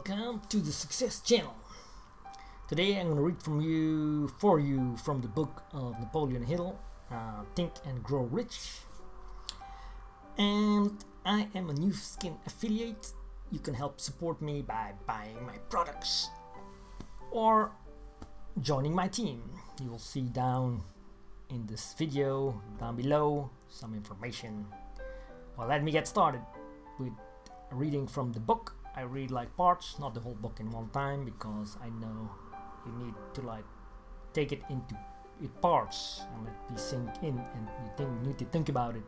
welcome to the Success Channel. Today I'm going to read for you from the book of Napoleon Hill, Think and Grow Rich. And I am a New Skin affiliate. You can help support me by buying my products or joining my team. You will see down in this video, down below, some information. Well, let me get started with reading from the book. I read like parts, not the whole book in one time, because I know you need to take it into parts and let it sink in, and you need to think about it.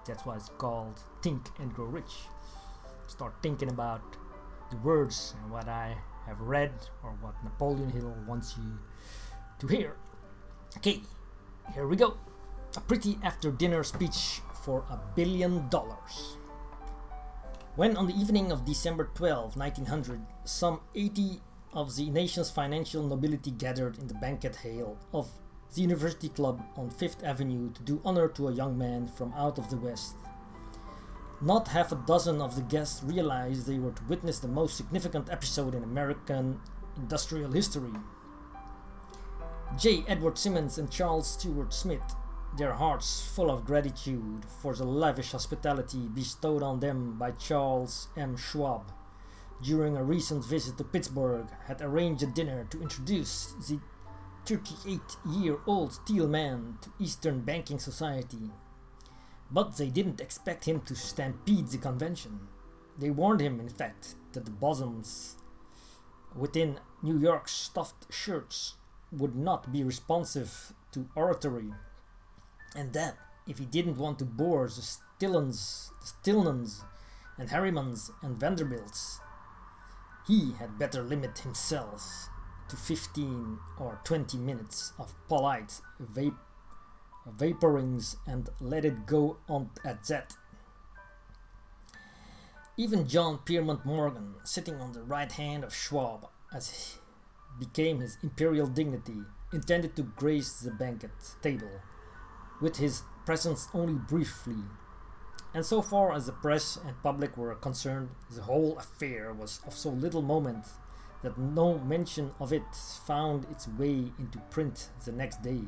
That's why it's called Think and Grow Rich. Start thinking about the words and what I have read or what Napoleon Hill wants you to hear. Okay, here we go. A pretty after dinner speech for $1 billion. When on the evening of December 12, 1900, some 80 of the nation's financial nobility gathered in the banquet hall of the University Club on Fifth Avenue to do honor to a young man from out of the West, not half a dozen of the guests realized they were to witness the most significant episode in American industrial history. J. Edward Simmons and Charles Stewart Smith, their hearts full of gratitude for the lavish hospitality bestowed on them by Charles M. Schwab during a recent visit to Pittsburgh, had arranged a dinner to introduce the 38-year-old steel man to Eastern banking society. But they didn't expect him to stampede the convention. They warned him, in fact, that the bosoms within New York's stuffed shirts would not be responsive to oratory, and that if he didn't want to bore the Stillmans and Harrimans and Vanderbilts, he had better limit himself to 15 or 20 minutes of polite vaporings and let it go on at that. Even John Pierpont Morgan, sitting on the right hand of Schwab, as became his imperial dignity, intended to grace the banquet table with his presence only briefly, and so far as the press and public were concerned, the whole affair was of so little moment that no mention of it found its way into print the next day.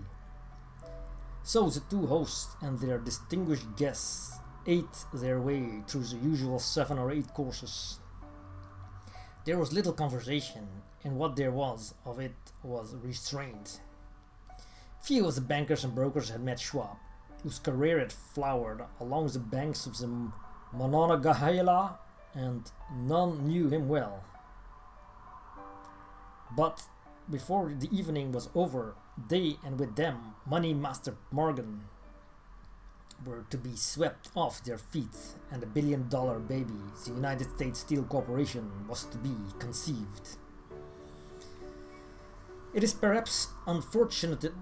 So the two hosts and their distinguished guests ate their way through the usual 7 or 8 courses. There was little conversation, and what there was of it was restrained. Few of the bankers and brokers had met Schwab, whose career had flowered along the banks of the Monongahela, and none knew him well. But before the evening was over, they, and with them Money Master Morgan, were to be swept off their feet, and the $1 billion baby, the United States Steel Corporation, was to be conceived. It is perhaps unfortunate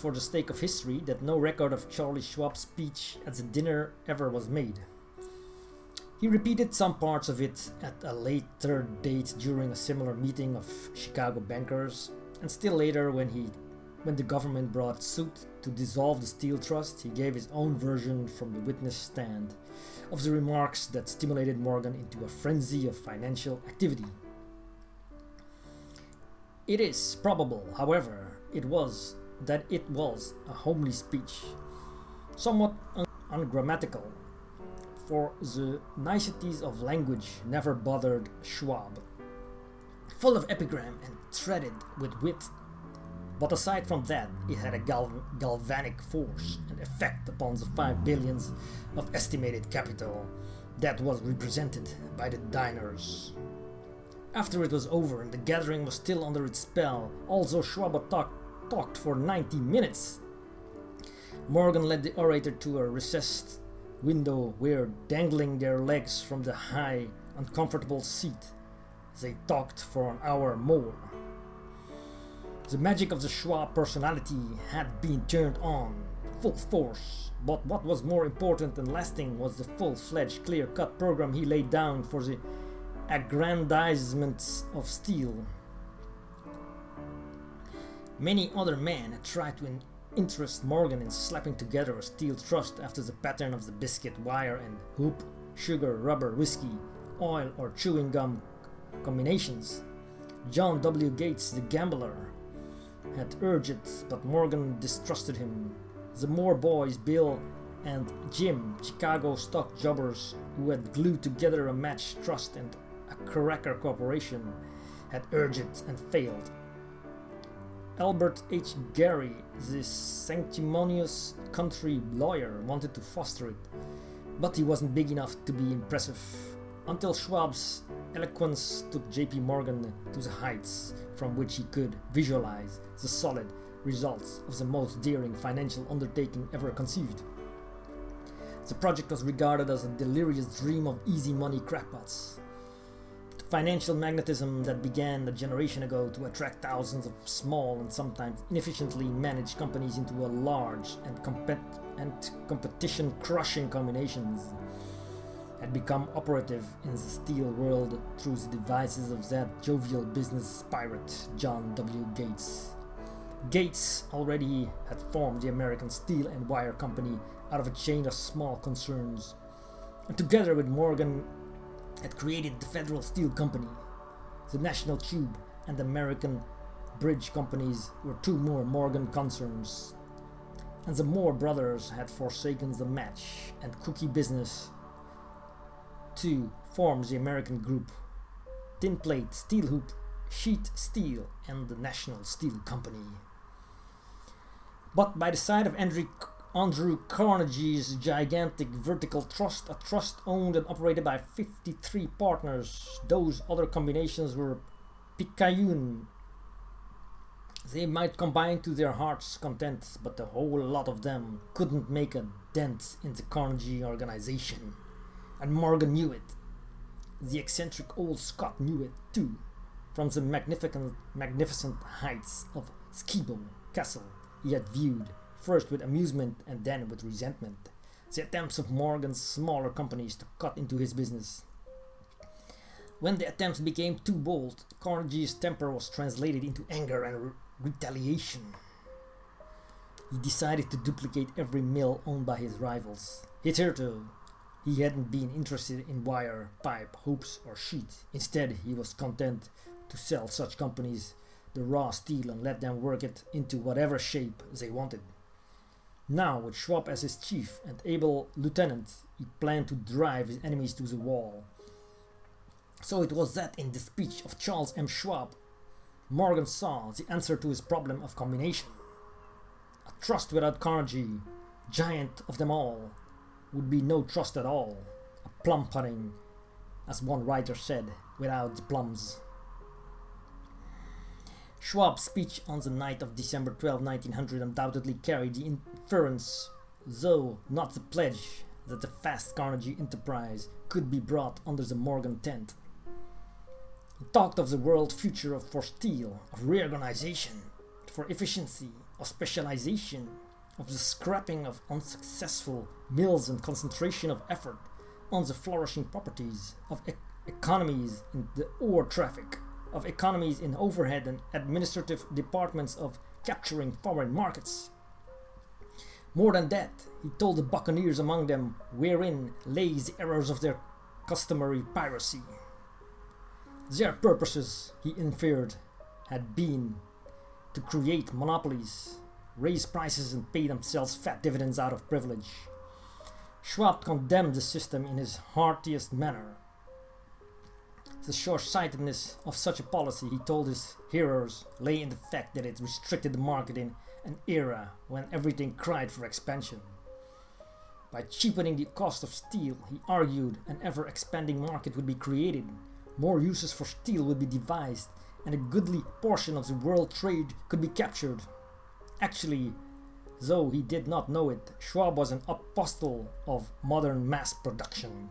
for the sake of history that no record of Charlie Schwab's speech at the dinner ever was made. He repeated some parts of it at a later date during a similar meeting of Chicago bankers, and still later when the government brought suit to dissolve the Steel Trust, he gave his own version from the witness stand of the remarks that stimulated Morgan into a frenzy of financial activity. It is probable, however, that it was a homely speech, somewhat ungrammatical, for the niceties of language never bothered Schwab, full of epigram and threaded with wit. But aside from that, it had a galvanic force and effect upon the 5 billions of estimated capital that was represented by the diners. After it was over and the gathering was still under its spell, although Schwab talked for 90 minutes, Morgan led the orator to a recessed window where, dangling their legs from the high, uncomfortable seat, they talked for an hour more. The magic of the Schwab personality had been turned on full force, but what was more important and lasting was the full-fledged, clear-cut program he laid down for the aggrandizement of steel. Many other men had tried to interest Morgan in slapping together a steel trust after the pattern of the biscuit, wire and hoop, sugar, rubber, whiskey, oil or chewing gum combinations. John W. Gates, the gambler, had urged it, but Morgan distrusted him. The Moore boys, Bill and Jim, Chicago stock jobbers who had glued together a match trust and a cracker corporation, had urged it and failed. Albert H. Gary, the sanctimonious country lawyer, wanted to foster it, but he wasn't big enough to be impressive, until Schwab's eloquence took J.P. Morgan to the heights from which he could visualize the solid results of the most daring financial undertaking ever conceived. The project was regarded as a delirious dream of easy money crackpots. The financial magnetism that began a generation ago to attract thousands of small and sometimes inefficiently managed companies into a large and competition-crushing combinations had become operative in the steel world through the devices of that jovial business pirate John W. Gates. Gates already had formed the American Steel and Wire Company out of a chain of small concerns, and together with Morgan had created the Federal Steel Company. The National Tube and American Bridge Companies were two more Morgan concerns, and the Moore brothers had forsaken the match and cookie business to form the American Group, Tin Plate, Steel Hoop, Sheet Steel, and the National Steel Company. But by the side of Andrew Carnegie's gigantic vertical trust, a trust owned and operated by 53 partners, those other combinations were picayune. They might combine to their heart's content, but a whole lot of them couldn't make a dent in the Carnegie organization. And Morgan knew it. The eccentric old Scot knew it too, from the magnificent heights of Skibo Castle he had viewed, first with amusement and then with resentment, the attempts of Morgan's smaller companies to cut into his business. When the attempts became too bold, Carnegie's temper was translated into anger and retaliation. He decided to duplicate every mill owned by his rivals. Hitherto, he hadn't been interested in wire, pipe, hoops, or sheet. Instead, he was content to sell such companies the raw steel and let them work it into whatever shape they wanted. Now, with Schwab as his chief and able lieutenant, he planned to drive his enemies to the wall. So it was that in the speech of Charles M. Schwab, Morgan saw the answer to his problem of combination. A trust without Carnegie, giant of them all, would be no trust at all, a plum pudding, as one writer said, without the plums. Schwab's speech on the night of December 12, 1900 undoubtedly carried the inference, though not the pledge, that the vast Carnegie enterprise could be brought under the Morgan tent. He talked of the world future for steel, of reorganization, for efficiency, of specialization, of the scrapping of unsuccessful mills and concentration of effort on the flourishing properties, of economies in the ore traffic, of economies in overhead and administrative departments, of capturing foreign markets. More than that, he told the buccaneers among them wherein lay the errors of their customary piracy. Their purposes, he inferred, had been to create monopolies, raise prices and pay themselves fat dividends out of privilege. Schwab condemned the system in his heartiest manner. The short-sightedness of such a policy, he told his hearers, lay in the fact that it restricted the market in an era when everything cried for expansion. By cheapening the cost of steel, he argued, an ever-expanding market would be created, more uses for steel would be devised, and a goodly portion of the world trade could be captured. Actually, though he did not know it, Schwab was an apostle of modern mass production.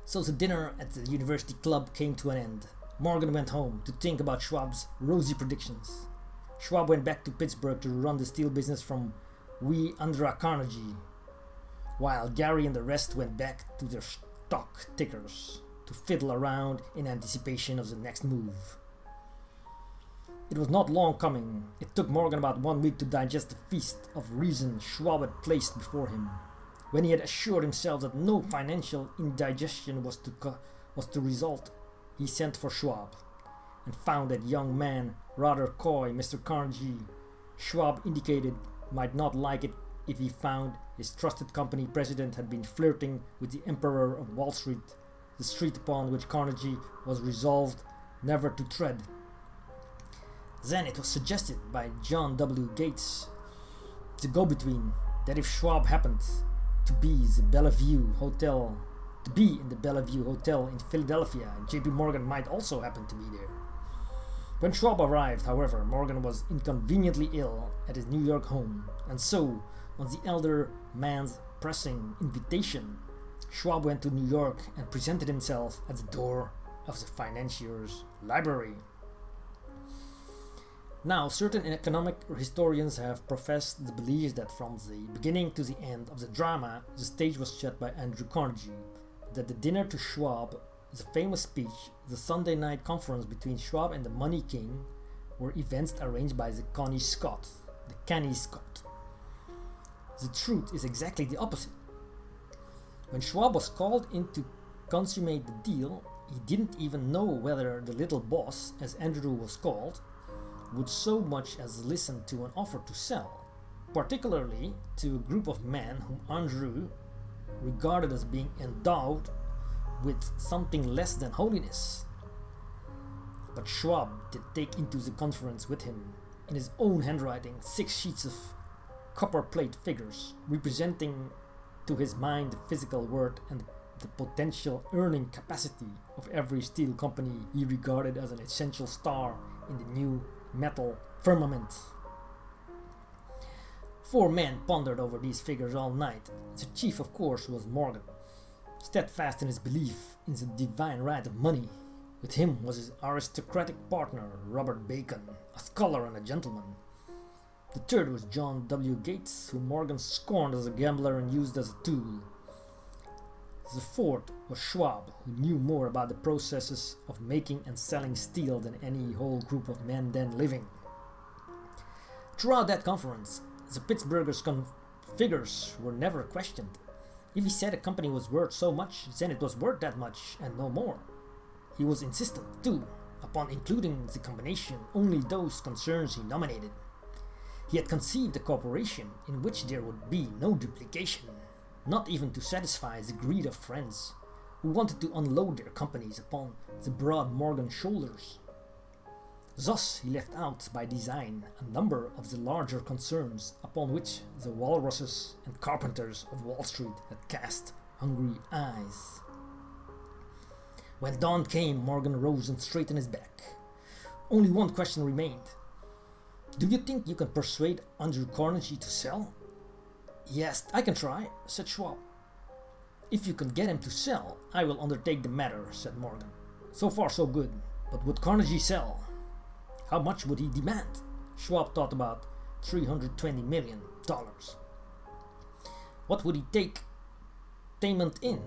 So the dinner at the University Club came to an end. Morgan went home to think about Schwab's rosy predictions. Schwab went back to Pittsburgh to run the steel business from wee Andrew Carnegie, while Gary and the rest went back to their stock tickers to fiddle around in anticipation of the next move. It was not long coming. It took Morgan about 1 week to digest the feast of reason Schwab had placed before him. When he had assured himself that no financial indigestion was to was the result, he sent for Schwab and found that young man rather coy. Mr. Carnegie, Schwab indicated, might not like it if he found his trusted company president had been flirting with the Emperor of Wall Street, the street upon which Carnegie was resolved never to tread. Then it was suggested by John W. Gates, the go-between, that if Schwab happened to be in the Bellevue Hotel in Philadelphia, J.P. Morgan might also happen to be there. When Schwab arrived, however, Morgan was inconveniently ill at his New York home, and so, on the elder man's pressing invitation, Schwab went to New York and presented himself at the door of the financier's library. Now, certain economic historians have professed the belief that from the beginning to the end of the drama, the stage was set by Andrew Carnegie, that the dinner to Schwab, the famous speech, the Sunday night conference between Schwab and the Money King were events arranged by the Canny Scott. The truth is exactly the opposite. When Schwab was called in to consummate the deal, he didn't even know whether the little boss, as Andrew was called, would so much as listen to an offer to sell, particularly to a group of men whom Andrew regarded as being endowed with something less than holiness. But Schwab did take into the conference with him, in his own handwriting, 6 sheets of copper-plate figures, representing to his mind the physical worth and the potential earning capacity of every steel company he regarded as an essential star in the new metal firmament. 4 men pondered over these figures all night. The chief, of course, was Morgan, steadfast in his belief in the divine right of money. With him was his aristocratic partner, Robert Bacon, a scholar and a gentleman. The third was John W. Gates, whom Morgan scorned as a gambler and used as a tool. The fourth was Schwab, who knew more about the processes of making and selling steel than any whole group of men then living. Throughout that conference, the Pittsburghers' figures were never questioned. If he said a company was worth so much, then it was worth that much and no more. He was insistent, too, upon including the combination only those concerns he nominated. He had conceived a corporation in which there would be no duplication, not even to satisfy the greed of friends who wanted to unload their companies upon the broad Morgan shoulders. Thus he left out by design a number of the larger concerns upon which the walruses and carpenters of Wall Street had cast hungry eyes. When dawn came, Morgan rose and straightened his back. Only one question remained. "Do you think you can persuade Andrew Carnegie to sell?" "Yes, I can try," said Schwab. "If you can get him to sell, I will undertake the matter," said Morgan. So far so good, but would Carnegie sell? How much would he demand? Schwab thought about $320 million. What would he take payment in?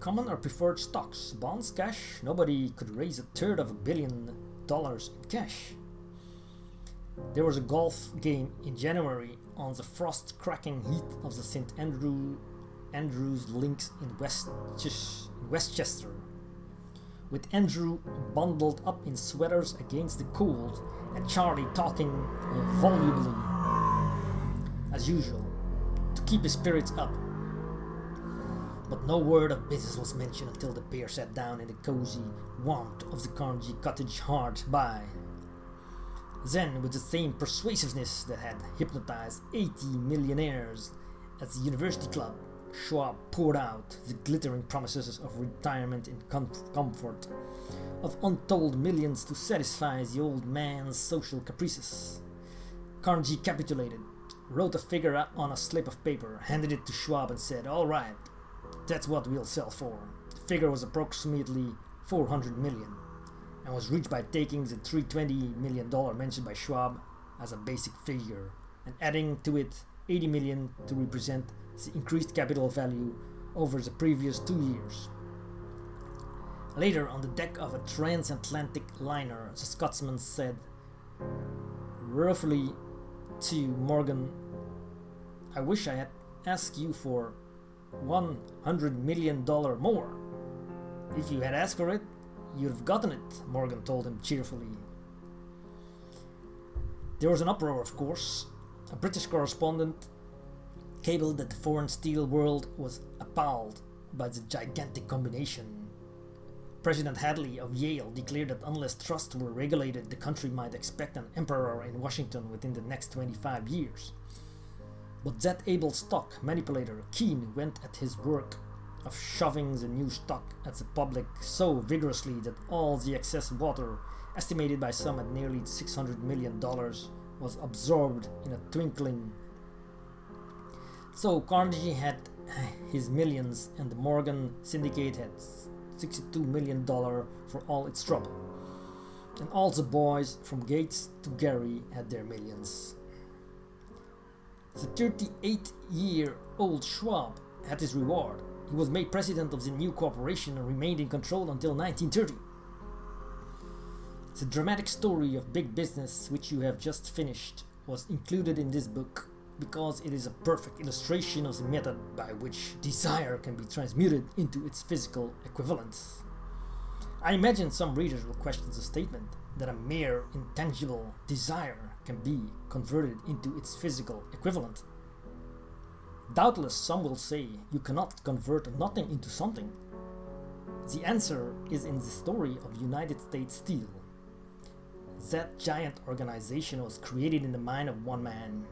Common or preferred stocks? Bonds? Cash? Nobody could raise $1/3 billion in cash. There was a golf game in January on the frost-cracking heat of the St. Andrew's Links in Westchester, with Andrew bundled up in sweaters against the cold and Charlie talking volubly as usual to keep his spirits up. But no word of business was mentioned until the pair sat down in the cozy warmth of the Carnegie cottage hard by. Then, with the same persuasiveness that had hypnotized 80 millionaires at the University Club, Schwab poured out the glittering promises of retirement in comfort, of untold millions to satisfy the old man's social caprices. Carnegie capitulated, wrote a figure on a slip of paper, handed it to Schwab and said, "All right, that's what we'll sell for." The figure was approximately $400 million and was reached by taking the $320 million mentioned by Schwab as a basic figure and adding to it $80 million to represent the increased capital value over the previous 2 years. Later, on the deck of a transatlantic liner, the Scotsman said roughly to Morgan, "I wish I had asked you for $100 million more." If you had asked for it, you'd have gotten it, Morgan told him cheerfully. There was an uproar, of course. A British correspondent cabled that the foreign steel world was appalled by the gigantic combination. President Hadley of Yale declared that unless trusts were regulated, the country might expect an emperor in Washington within the next 25 years. But that able stock manipulator Keene went at his work of shoving the new stock at the public so vigorously that all the excess water, estimated by some at nearly $600 million, was absorbed in a twinkling. So Carnegie had his millions and the Morgan Syndicate had $62 million for all its trouble. And all the boys from Gates to Gary had their millions. The 38-year-old Schwab had his reward. He was made president of the new corporation and remained in control until 1930. The dramatic story of big business, which you have just finished, was included in this book because it is a perfect illustration of the method by which desire can be transmuted into its physical equivalent. I imagine some readers will question the statement that a mere intangible desire can be converted into its physical equivalent. Doubtless some will say you cannot convert nothing into something. The answer is in the story of United States Steel. That giant organization was created in the mind of one man.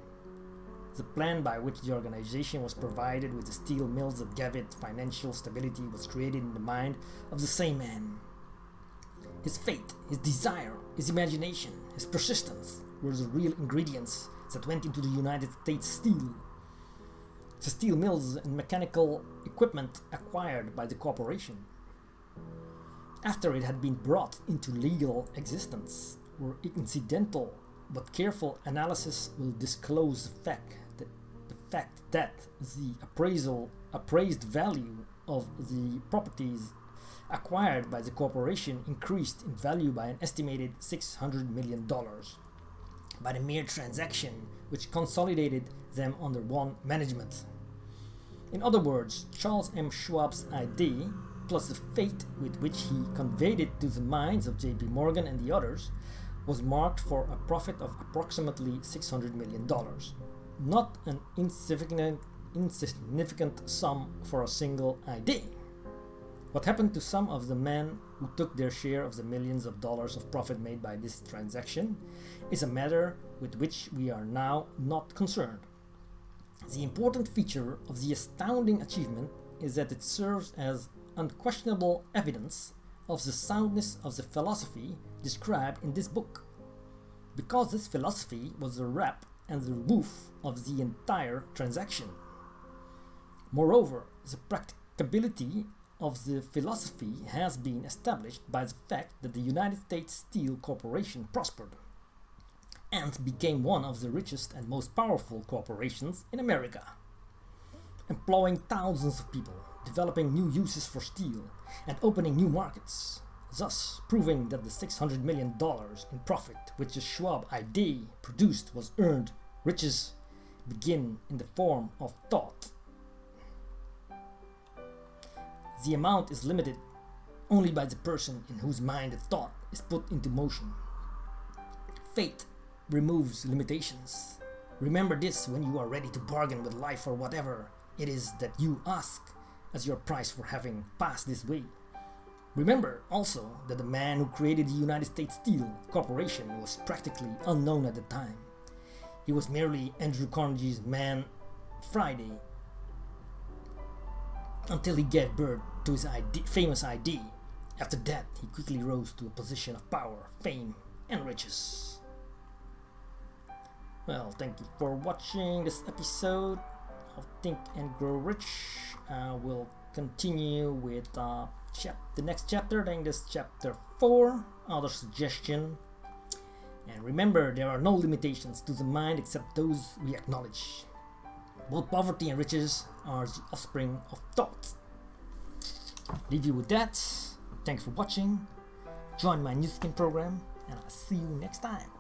The plan by which the organization was provided with the steel mills that gave it financial stability was created in the mind of the same man. His faith, his desire, his imagination, his persistence were the real ingredients that went into the United States Steel. The steel mills and mechanical equipment acquired by the corporation, after it had been brought into legal existence, were incidental, but careful analysis will disclose the fact that the appraised value of the properties acquired by the corporation increased in value by an estimated $600 million by the mere transaction which consolidated them under one management. In other words, Charles M. Schwab's idea, plus the faith with which he conveyed it to the minds of J.P. Morgan and the others, was marked for a profit of approximately $600 million. Not an insignificant sum for a single idea. What happened to some of the men who took their share of the millions of dollars of profit made by this transaction is a matter with which we are now not concerned. The important feature of the astounding achievement is that it serves as unquestionable evidence of the soundness of the philosophy described in this book, because this philosophy was the wrap and the woof of the entire transaction. Moreover, the practicability of the philosophy has been established by the fact that the United States Steel Corporation prospered and became one of the richest and most powerful corporations in America, employing thousands of people, developing new uses for steel, and opening new markets, thus proving that the $600 million in profit which the Schwab idea produced was earned. Riches begin in the form of thought. The amount is limited only by the person in whose mind the thought is put into motion. Fate removes limitations. Remember this when you are ready to bargain with life for whatever it is that you ask as your price for having passed this way. Remember also that the man who created the United States Steel Corporation was practically unknown at the time. He was merely Andrew Carnegie's man Friday, until he gave birth to his famous idea. After that, he quickly rose to a position of power, fame, and riches. Well, thank you for watching this episode of Think and Grow Rich. We'll continue with the next chapter. I think this chapter 4, other suggestion. And remember, there are no limitations to the mind except those we acknowledge. Both poverty and riches are the offspring of thought. Leave you with that. Thanks for watching. Join my new skin program, and I'll see you next time.